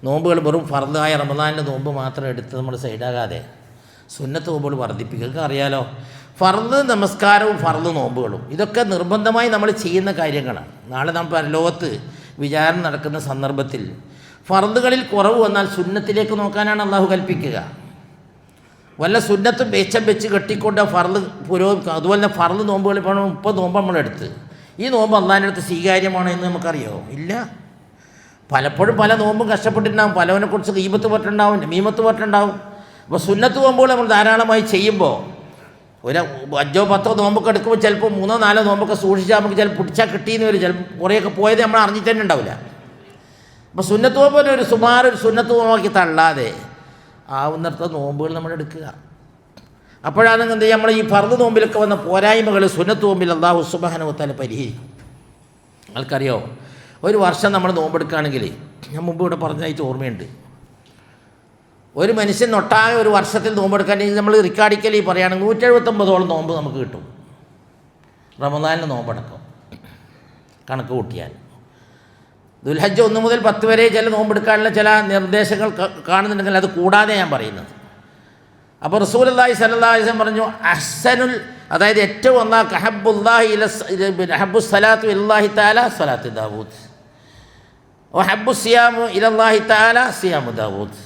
നോമ്പുകൾ വെറും ഫർദായ റമദാനിൻ്റെ നോമ്പ് മാത്രം എടുത്ത് നമ്മൾ സൈഡാകാതെ സുന്നത്ത് നോമ്പുകൾ വർദ്ധിപ്പിക്കുക. നിങ്ങൾക്ക് അറിയാലോ, ഫർദ് നമസ്കാരവും ഫർദ് നോമ്പുകളും ഇതൊക്കെ നിർബന്ധമായി നമ്മൾ ചെയ്യുന്ന കാര്യങ്ങളാണ്. നാളെ നാം പരലോകത്ത് വിചാരണ നടക്കുന്ന സന്ദർഭത്തിൽ ഫർദുകളിൽ കുറവ് വന്നാൽ സുന്നത്തിലേക്ക് നോക്കാനാണ് അള്ളാഹു കൽപ്പിക്കുക. വല്ല സുന്നത്തും വെച്ച് കെട്ടിക്കൊണ്ട് ഫർദ് അതുപോലെ തന്നെ ഫർദ് നോമ്പുകൾ ഇപ്പോൾ 30 നോമ്പ് നമ്മളെടുത്ത് ഈ നോമ്പ് അള്ളാഹിൻ്റെ അടുത്ത് സ്വീകാര്യമാണോ എന്ന് നമുക്കറിയോ? ഇല്ല. പലപ്പോഴും പല നോമ്പും കഷ്ടപ്പെട്ടിട്ടുണ്ടാകും, പലവനെക്കുറിച്ച് ഗീബത്ത് പറ്റുണ്ടാവും, നമീമത്ത് പറ്റുണ്ടാവും. അപ്പോൾ സുന്നത്ത് നോമ്പുകൾ നമ്മൾ ധാരാളമായി ചെയ്യുമ്പോൾ ഒരു 5 10 നോമ്പൊക്കെ എടുക്കുമ്പോൾ ചിലപ്പോൾ 3 4 നോമ്പൊക്കെ സൂക്ഷിച്ചാൽ നമുക്ക് ചിലപ്പോൾ പിടിച്ചാൽ കിട്ടിയെന്ന് വരും. ചിലപ്പോൾ കുറേയൊക്കെ പോയത് നമ്മൾ അറിഞ്ഞിട്ട് തന്നെ ഉണ്ടാവില്ല. അപ്പോൾ സുന്നത്ത് നോമ്പിന് ഒരു സുമാർ ഒരു സുന്നത്ത് നോമ്പൊക്കെ തള്ളാതെ ആവുന്നിടത്ത നോമ്പുകൾ നമ്മൾ എടുക്കുക. അപ്പോഴാണ് എന്ത് ചെയ്യുക, നമ്മൾ ഈ ഫർദ് നോമ്പിലൊക്കെ വന്ന പോരായ്മകൾ സുന്നത്ത് നോമ്പിൽ അല്ലാഹു സുബ്ഹാനഹു വ തആല പരിഹരിക്കും. ആൾക്കറിയോ, ഒരു വർഷം നമ്മൾ നോമ്പെടുക്കുകയാണെങ്കിൽ, ഞാൻ മുമ്പ് ഇവിടെ പറഞ്ഞതായിട്ട് ഓർമ്മയുണ്ട്, ഒരു മനുഷ്യൻ ഒട്ടാകെ ഒരു വർഷത്തിൽ നോമ്പെടുക്കുകയാണെങ്കിൽ നമ്മൾ റിക്കാർഡിക്കലി പറയുകയാണെങ്കിൽ 179ഓളം നോമ്പ് നമുക്ക് കിട്ടും. റമദാനിൽ നോമ്പടക്കം കണക്ക് കൂട്ടിയാൽ ദുൽഹജ്ജ് 1 മുതൽ 10 വരെ ചില നോമ്പെടുക്കാനുള്ള ചില നിർദ്ദേശങ്ങൾ കാണുന്നുണ്ടെങ്കിൽ അത് കൂടാതെ ഞാൻ പറയുന്നത്. അപ്പോൾ റസൂലുള്ളാഹി സ്വല്ലല്ലാഹു അലൈഹി വസല്ലം പറഞ്ഞു, അഹ്സനുൽ, അതായത് ഏറ്റവും ഒന്നാം ഹബ്ബുസ് സലാത്തു ഇലല്ലാഹി തആല സലാത്തു ദാവൂദ് വഹബ്ബുസ് സിയാമു ഇലല്ലാഹി തആല സിയാമു ദാവൂദ്.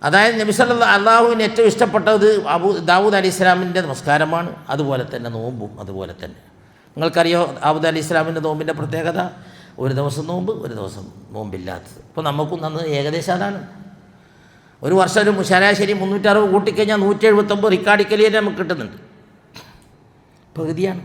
അതായത് നബി സല്ലല്ലാഹു അല്ലാഹുവിന് ഏറ്റവും ഇഷ്ടപ്പെട്ടത് ദാവൂദ് അലൈഹി ഇസ്ലാമിൻ്റെ നമസ്കാരമാണ്. അതുപോലെ തന്നെ നോമ്പും അതുപോലെ തന്നെ. നിങ്ങൾക്കറിയോ ദാവൂദ് അലൈഹി ഇസ്ലാമിൻ്റെ നോമ്പിൻ്റെ പ്രത്യേകത? ഒരു ദിവസം നോമ്പ്, ഒരു ദിവസം നോമ്പില്ലാത്തത്. ഇപ്പോൾ നമുക്കും അന്ന് ഏകദേശം അതാണ്. ഒരു വർഷം ഒരു ശരാശരി 360 കൂട്ടിക്കഴിഞ്ഞാൽ 179 റിക്കാർഡിക്കലി നമുക്ക് കിട്ടുന്നുണ്ട്. പകുതിയാണ്.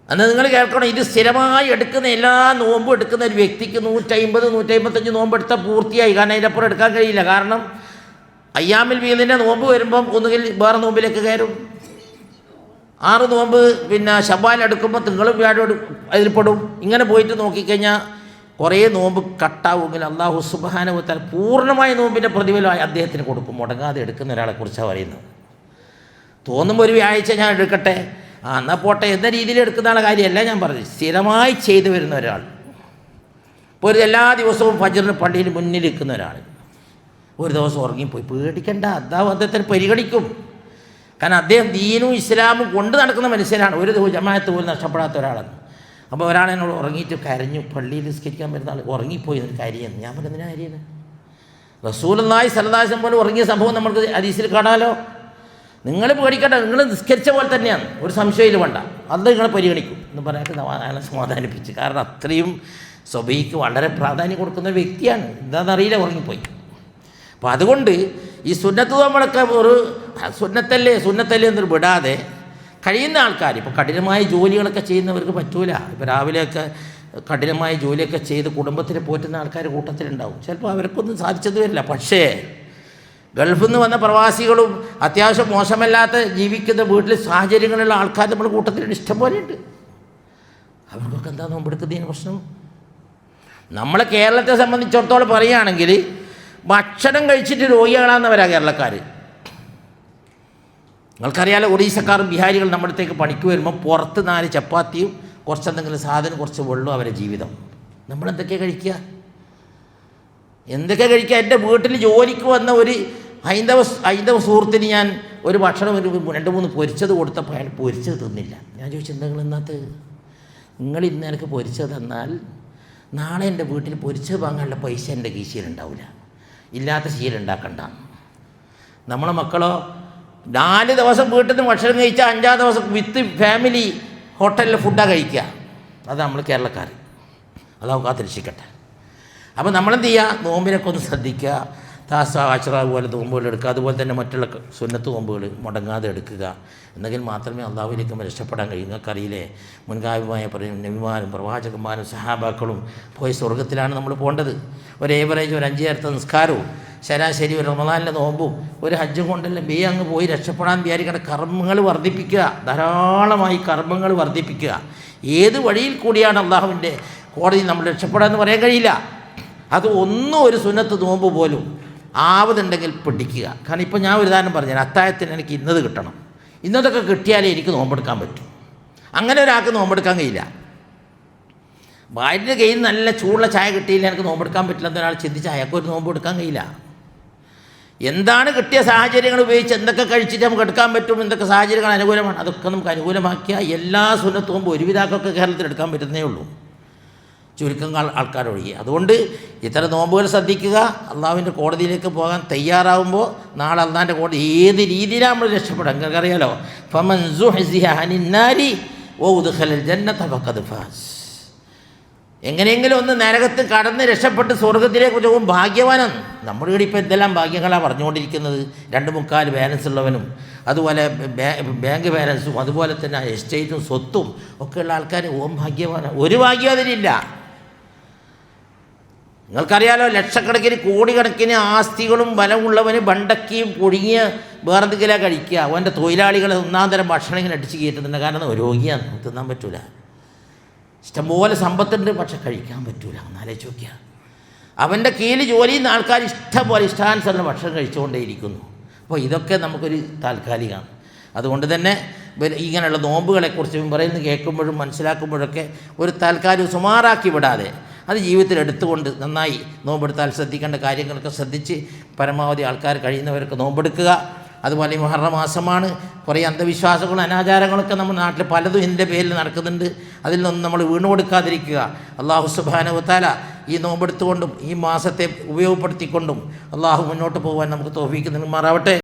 അന്ന് നിങ്ങൾ കേൾക്കണം, ഇത് സ്ഥിരമായി എടുക്കുന്ന എല്ലാ നോമ്പും എടുക്കുന്ന ഒരു വ്യക്തിക്ക് 150 155 നോമ്പെടുത്താൽ പൂർത്തിയായി. കാരണം അതിനപ്പുറം എടുക്കാൻ കഴിയില്ല. കാരണം അയ്യാമിൽ വീതിൻ്റെ നോമ്പ് വരുമ്പം ഒന്നുകിൽ വേറെ നോമ്പിലേക്ക് കയറും. 6 നോമ്പ് പിന്നെ ശവ്വാൽ എടുക്കുമ്പോൾ തിങ്കളും വ്യാഴം അതിൽപ്പെടും. ഇങ്ങനെ പോയിട്ട് നോക്കിക്കഴിഞ്ഞാൽ കുറേ നോമ്പ് കട്ടാവുമെങ്കിൽ അല്ലാഹു സുബ്ഹാനഹു വ തആല പൂർണ്ണമായ നോമ്പിൻ്റെ പ്രതിഫലമായി അദ്ദേഹത്തിന് കൊടുക്കും. മുടങ്ങാതെ എടുക്കുന്ന ഒരാളെക്കുറിച്ചാണ് പറയുന്നത്. തോന്നുമ്പോൾ ഒരു വ്യാഴ്ച ഞാൻ എടുക്കട്ടെ, എന്നാൽ പോട്ടെ എന്ന രീതിയിൽ എടുക്കുന്ന കാര്യമല്ല ഞാൻ പറഞ്ഞത്. സ്ഥിരമായി ചെയ്തു വരുന്ന ഒരാൾ, ഇപ്പോൾ ഒരു എല്ലാ ദിവസവും ഫജ്റിന് പള്ളിയിൽ മുന്നിൽ നിൽക്കുന്ന ഒരാൾ ഒരു ദിവസം ഉറങ്ങിപ്പോയി, പേടിക്കണ്ട, അല്ലാഹു അദ്ദേഹത്തിന് പരിഗണിക്കും. കാരണം അദ്ദേഹം ദീനും ഇസ്ലാമും കൊണ്ട് നടക്കുന്ന മനുഷ്യനാണ്. ഒരു ജമാഅത്ത് പോലും നഷ്ടപ്പെടാത്ത ഒരാളാണ്. അപ്പോൾ ഒരാളെന്നോട് ഉറങ്ങിയിട്ട് കരഞ്ഞു, പള്ളിയിൽ നിസ്കരിക്കാൻ വരുന്ന ആൾ ഉറങ്ങിപ്പോയി എന്നൊരു കാര്യമാണ്. ഞാൻ പറഞ്ഞ എന്തിനാ കാര്യമാണ്? റസൂലുള്ളാഹി സ്വല്ലല്ലാഹു അലൈഹി വസല്ലം പോലെ ഉറങ്ങിയ സംഭവം നമുക്ക് ഹദീസിൽ കാണാമല്ലോ. നിങ്ങൾ പേടിക്കണ്ട, നിങ്ങൾ നിസ്കരിച്ച പോലെ തന്നെയാണ്, ഒരു സംശയമില്ല, വേണ്ട, അത് നിങ്ങളെ പരിഗണിക്കും എന്ന് പറയാനായിട്ട് അയാളെ സമാധാനിപ്പിച്ച്. കാരണം അത്രയും സ്വബഹിക്ക് വളരെ പ്രാധാന്യം കൊടുക്കുന്ന ഒരു വ്യക്തിയാണ്. എന്താണെന്നറിയില്ല, ഉറങ്ങിപ്പോയി. അപ്പോൾ അതുകൊണ്ട് ഈ സുന്നത്ത് നമ്മളൊക്കെ ഒരു സുന്നത്തല്ലേ എന്നൊരു വിടാതെ കഴിയുന്ന ആൾക്കാർ, ഇപ്പോൾ കഠിനമായ ജോലികളൊക്കെ ചെയ്യുന്നവർക്ക് പറ്റൂല. ഇപ്പോൾ രാവിലെയൊക്കെ കഠിനമായ ജോലിയൊക്കെ ചെയ്ത് കുടുംബത്തിനെ പോറ്റുന്ന ആൾക്കാർ കൂട്ടത്തിലുണ്ടാവും. ചിലപ്പോൾ അവർക്കൊന്നും സാധിച്ചത് വരില്ല. പക്ഷേ ഗൾഫിൽ നിന്ന് വന്ന പ്രവാസികളും അത്യാവശ്യം മോശമല്ലാത്ത ജീവിക്കുന്ന വീട്ടിൽ സാഹചര്യങ്ങളുള്ള ആൾക്കാർ നമ്മുടെ കൂട്ടത്തിൽ ഇഷ്ടം പോലെയുണ്ട്. അവർക്കൊക്കെ എന്താ നോമ്പെടുക്കുന്നതിന് പ്രശ്നം? നമ്മളെ കേരളത്തെ സംബന്ധിച്ചിടത്തോളം പറയുകയാണെങ്കിൽ ഭക്ഷണം കഴിച്ചിട്ട് രോഗികളാണെന്നവരാണ് കേരളക്കാർ. നിങ്ങൾക്കറിയാലോ, ഒറീസക്കാരും ബിഹാരികളും നമ്മുടെ അടുത്തേക്ക് പണിക്ക് വരുമ്പോൾ പുറത്ത് 4 ചപ്പാത്തിയും കുറച്ചെന്തെങ്കിലും സാധനം, കുറച്ച് വെള്ളവും അവരെ ജീവിതം. നമ്മളെന്തൊക്കെയാണ് കഴിക്കുക? എൻ്റെ വീട്ടിൽ ജോലിക്ക് വന്ന ഒരു ഹൈന്ദവ സുഹൃത്തിന് ഞാൻ ഒരു ഭക്ഷണം ഒരു 2-3 പൊരിച്ചത് കൊടുത്തപ്പോൾ അയാൾ പൊരിച്ചത് തിന്നില്ല. ഞാൻ ചോദിച്ചു, എന്തെങ്കിലും ഇന്നത്തെ നിങ്ങൾ ഇന്ന് എനിക്ക് പൊരിച്ചത് തന്നാൽ നാളെ എൻ്റെ വീട്ടിൽ പൊരിച്ചത് വാങ്ങാനുള്ള പൈസ എൻ്റെ കീശയിലുണ്ടാവില്ല. ഇല്ലാത്ത ശീലമുണ്ടാക്കണ്ട. നമ്മളെ മക്കളോ 4 ദിവസം വീട്ടിൽ നിന്ന് ഭക്ഷണം കഴിച്ചാൽ 5-ാം ദിവസം വിത്ത് ഫാമിലി ഹോട്ടലിൽ ഫുഡാണ് കഴിക്കുക. അത് നമ്മൾ കേരളക്കാർ. അതാവും കാത്തിരക്ഷിക്കട്ടെ. അപ്പോൾ നമ്മളെന്ത് ചെയ്യുക? നോമ്പിനൊക്കെ ഒന്ന് ശ്രദ്ധിക്കുക. താസ ആശ്ര പോലെ നോമ്പുകൾ എടുക്കുക, അതുപോലെ തന്നെ മറ്റുള്ള സുന്നത്ത് നോമ്പുകൾ മുടങ്ങാതെ എടുക്കുക. എന്നെങ്കിൽ മാത്രമേ അള്ളാഹുവിലേക്ക് രക്ഷപ്പെടാൻ കഴിയും. നിങ്ങൾക്കറിയില്ലേ, മുൻകാലമായ പറയും നബിമാരും പ്രവാചകന്മാരും സഹാബാക്കളും പോയി സ്വർഗ്ഗത്തിലാണ് നമ്മൾ പോകേണ്ടത്. ഒരു ഏവറേജ് ഒരു 5 നേരത്തെ നിസ്കാരവും ശരാശരി ഒരു റമദാനിലെ നോമ്പും ഒരു ഹജ്ജും കൊണ്ടല്ല അങ്ങ് പോയി രക്ഷപ്പെടാൻ വിചാരിക്കേണ്ട. കർമ്മങ്ങൾ വർദ്ധിപ്പിക്കുക, ധാരാളമായി കർമ്മങ്ങൾ വർദ്ധിപ്പിക്കുക. ഏത് വഴിയിൽ കൂടിയാണ് അള്ളാഹുവിൻ്റെ കോടതി നമ്മൾ രക്ഷപ്പെടാമെന്ന് പറയാൻ കഴിയില്ല. അത് ഒരു സുന്നത്ത് നോമ്പ് പോലും ആവതുണ്ടെങ്കിൽ പിടിക്കുക. കാരണം ഇപ്പോൾ ഞാൻ ഒരു ഉദാഹരണം പറഞ്ഞാൽ, അത്താഴത്തിന് എനിക്ക് ഇന്നത് കിട്ടണം, ഇന്നതൊക്കെ കിട്ടിയാലേ എനിക്ക് നോമ്പെടുക്കാൻ പറ്റും. അങ്ങനെ ഒരാൾക്ക് നോമ്പെടുക്കാൻ കഴിയില്ല. ഭാര്യയുടെ കയ്യിൽ നല്ല ചൂടുള്ള ചായ കിട്ടിയില്ല എനിക്ക് നോമ്പെടുക്കാൻ പറ്റില്ല എന്നൊരാൾ ചിന്തിച്ച് അയാൾക്ക് ഒരു നോമ്പ് എടുക്കാൻ കഴിയില്ല. എന്താണ് കിട്ടിയ സാഹചര്യങ്ങൾ ഉപയോഗിച്ച് എന്തൊക്കെ കഴിച്ചിട്ട് നമുക്ക് എടുക്കാൻ പറ്റും, എന്തൊക്കെ സാഹചര്യങ്ങൾ അനുകൂലമാണ്, അതൊക്കെ നമുക്ക് അനുകൂലമാക്കിയാൽ എല്ലാ സുന്നത്ത് നോമ്പും ഒരുവിധാക്കൊക്കെ കേരളത്തിൽ എടുക്കാൻ പറ്റുന്നേ ഉള്ളൂ, ചുരുക്കം ആൾക്കാരൊഴികെ. അതുകൊണ്ട് ഇത്തരം നോമ്പുകൾ ശ്രദ്ധിക്കുക. അള്ളാഹുവിൻ്റെ കോടതിയിലേക്ക് പോകാൻ തയ്യാറാവുമ്പോൾ നാളെ അള്ളാഹിൻ്റെ കോടതി ഏത് രീതിയിലാണ് നമ്മൾ രക്ഷപ്പെടുക നിങ്ങൾക്കറിയാലോ. ഫമൻ സുഹ്സിഹ അനിൻ നാരി വഉദ്ഖിലൽ ജന്നത ഫഖദ് ഫാസ്. എങ്ങനെയെങ്കിലും ഒന്ന് നരകത്ത് കടന്ന് രക്ഷപ്പെട്ട് സ്വർഗത്തിലേക്ക് പോകും ഭാഗ്യവാനാണ്. നമ്മുടെ ഇവിടെ ഇപ്പോൾ എന്തെല്ലാം ഭാഗ്യങ്ങളാണ് പറഞ്ഞുകൊണ്ടിരിക്കുന്നത്. 2/4 ബാലൻസ് ഉള്ളവനും അതുപോലെ ബാങ്ക് ബാലൻസും അതുപോലെ തന്നെ എസ്റ്റേറ്റും സ്വത്തും ഒക്കെയുള്ള ആൾക്കാർ ഭാഗ്യവാനാണ്. ഒരു ഭാഗ്യം അതിനില്ല. നിങ്ങൾക്കറിയാലോ, ലക്ഷക്കണക്കിന് കോടിക്കണക്കിന് ആസ്തികളും ബലമുള്ളവന് ബണ്ടക്കിയും പൊഴുങ്ങിയ വേറെന്തെങ്കിലും കഴിക്കുക. അവൻ്റെ തൊഴിലാളികളെ 1-ാം തരം ഭക്ഷണം ഇങ്ങനെ അടിച്ച് കയറ്റുന്നുണ്ട്. കാരണം രോഗിയാണ്, തിന്നാൻ പറ്റൂല. ഇഷ്ടംപോലെ സമ്പത്തുണ്ട്, പക്ഷെ കഴിക്കാൻ പറ്റൂല. ഒന്നാലോചിച്ച് നോക്കിയാൽ അവൻ്റെ കീഴിൽ ജോലി ചെയ്യുന്ന ആൾക്കാർ ഇഷ്ടംപോലെ ഇഷ്ടാനുസരണം ഭക്ഷണം കഴിച്ചുകൊണ്ടേയിരിക്കുന്നു. അപ്പോൾ ഇതൊക്കെ നമുക്കൊരു താൽക്കാലികമാണ്. അതുകൊണ്ട് തന്നെ ഇങ്ങനെയുള്ള നോമ്പുകളെക്കുറിച്ച് പറയുന്നത് കേൾക്കുമ്പോഴും മനസ്സിലാക്കുമ്പോഴൊക്കെ ഒരു താൽക്കാലികം സുമാറാക്കി വിടാതെ അത് ജീവിതത്തിൽ എടുത്തുകൊണ്ട് നന്നായി നോമ്പെടുത്താൽ ശ്രദ്ധിക്കേണ്ട കാര്യങ്ങളൊക്കെ ശ്രദ്ധിച്ച് പരമാവധി ആൾക്കാർ കഴിയുന്നവരൊക്കെ നോമ്പെടുക്കുക. അതുപോലെ ഈ മുഹറം മാസമാണ്. കുറേ അന്ധവിശ്വാസങ്ങളും അനാചാരങ്ങളൊക്കെ നമ്മുടെ നാട്ടിൽ പലതും ഇതിൻ്റെ പേരിൽ നടക്കുന്നുണ്ട്. അതിൽ നിന്നും നമ്മൾ വീണു കൊടുക്കാതിരിക്കുക. അല്ലാഹു സുബ്ഹാനഹു വ തആല ഈ നോമ്പെടുത്തുകൊണ്ടും ഈ മാസത്തെ ഉപയോഗപ്പെടുത്തിക്കൊണ്ടും അള്ളാഹു മുന്നോട്ട് പോകാൻ നമുക്ക് തൗഫീക്ക് നൽകുമാറാവട്ടെ.